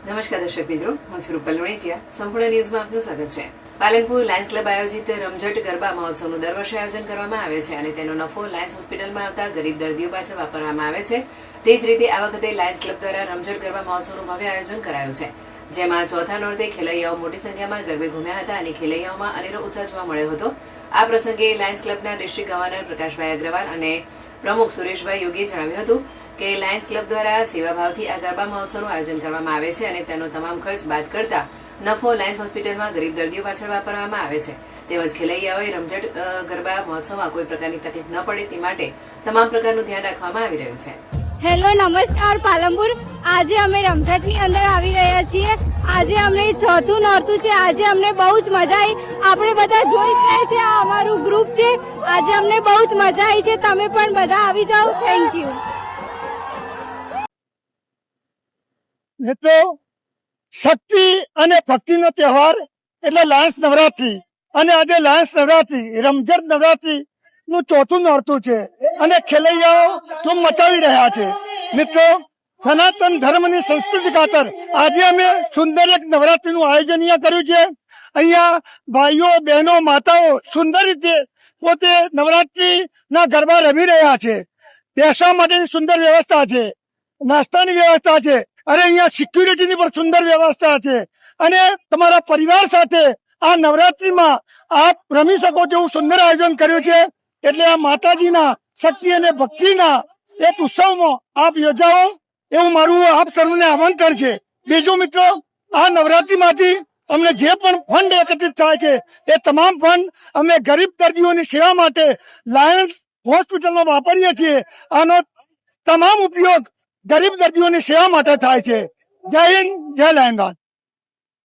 નમસ્કાર દર્શક મિત્રો, હું છું રૂપલ લોણીચિયા. સંપૂર્ણ ન્યૂઝમાં આપનું સ્વાગત છે. પાલનપુર લાયન્સ ક્લબ આયોજિત રમઝટ ગરબા મહોત્સવનું દર વર્ષે આયોજન કરવામાં આવે છે અને તેનો નફો લાયન્સ હોસ્પિટલમાં આવતા ગરીબ દર્દીઓ પાછળ વાપરવામાં આવે છે. તે જ રીતે આ વખતે લાયન્સ ક્લબ દ્વારા રમઝટ ગરબા મહોત્સવનું ભવ્ય આયોજન કરાયું છે, જેમાં ચોથા નોરતે ખેલૈયાઓ મોટી સંખ્યામાં ગરબે ઘૂમ્યા હતા અને ખેલૈયાઓમાં અનેરો ઉત્સાહ જોવા મળ્યો હતો. આ પ્રસંગે લાયન્સ ક્લબના ડિસ્ટ્રિક્ટ ગવર્નર પ્રકાશભાઈ અગ્રવાલ અને પ્રમુખ સુરેશભાઈ યોગીએ જણાવ્યું હતું કે લાયન્સ ક્લબ દ્વારા સેવાભાવથી આ ગરબા મહોત્સવનું આયોજન કરવામાં આવે છે અને તેનો તમામ ખર્ચ બાદ કરતા નફો લાયન્સ હોસ્પિટલમાં ગરીબ દર્દીઓ પાછળ વાપરવામાં આવે છે. તેમજ ખેલૈયાઓએ રમઝટ ગરબા મહોત્સવમાં કોઈ પ્રકારની તકલીફ ન પડે તે માટે તમામ પ્રકારનું ધ્યાન રાખવામાં આવી રહ્યું છે. હેલો, નમસ્કાર પાલનપુર. આજે અમે રમઝટની અંદર આવી રહ્યા છીએ. આજે અમને ચોથું નોરતું છે. આજે અમને બહુ જ મજા આવી. આપણે બધા જોઈ રહ્યા છે, આ અમારું ગ્રુપ છે. આજે અમને બહુ જ મજા આવી છે. તમે પણ બધા આવી જાઓ. Thank you. મિત્રો, શક્તિ અને ભક્તિનો તહેવાર એટલે લાયન્સ નવરાત્રી. અને આજે લાયન્સ નવરાત્રી, રમઝટ નવરાત્રી નું ચોથું નોરતું છે અને ખેલૈયાઓ ધૂમ મચાવી રહ્યા છે. મિત્રો, સનાતન ધર્મની સંસ્કૃતિ ખાતર આજે અમે સુંદર એક નવરાત્રીનું આયોજન અહીંયા કર્યું છે. અહીંયા ભાઈઓ, બહેનો, માતાઓ સુંદર રીતે પોતે નવરાત્રીના ગરબા રમી રહ્યા છે. બેસવા માટેની સુંદર વ્યવસ્થા છે, નાસ્તાની વ્યવસ્થા છે, અને અહીંયા સિક્યુરિટીની પણ સુંદર વ્યવસ્થા છે. અને તમારા પરિવાર સાથે આ નવરાત્રીમાં આપ રમી શકો છો એવું સુંદર આયોજન કર્યું છે. એટલે આ માતાજીના શક્તિ અને ભક્તિના એક ઉત્સવમાં આપ યોજાઓ એવું મારું આપ સર્વને આમંત્રણ છે. બીજું મિત્રો, આ નવરાત્રીમાંથી અમને જે પણ ફંડ એકત્રિત થાય છે એ તમામ ફંડ અમે ગરીબ દર્દીઓની સેવા માટે લાયન્સ હોસ્પિટલમાં વાપરીએ છીએ. આનો તમામ ઉપયોગ ગરીબ દર્દીઓની સેવા માટે થાય છે. જય હિન્દ, જય લાયન્સ.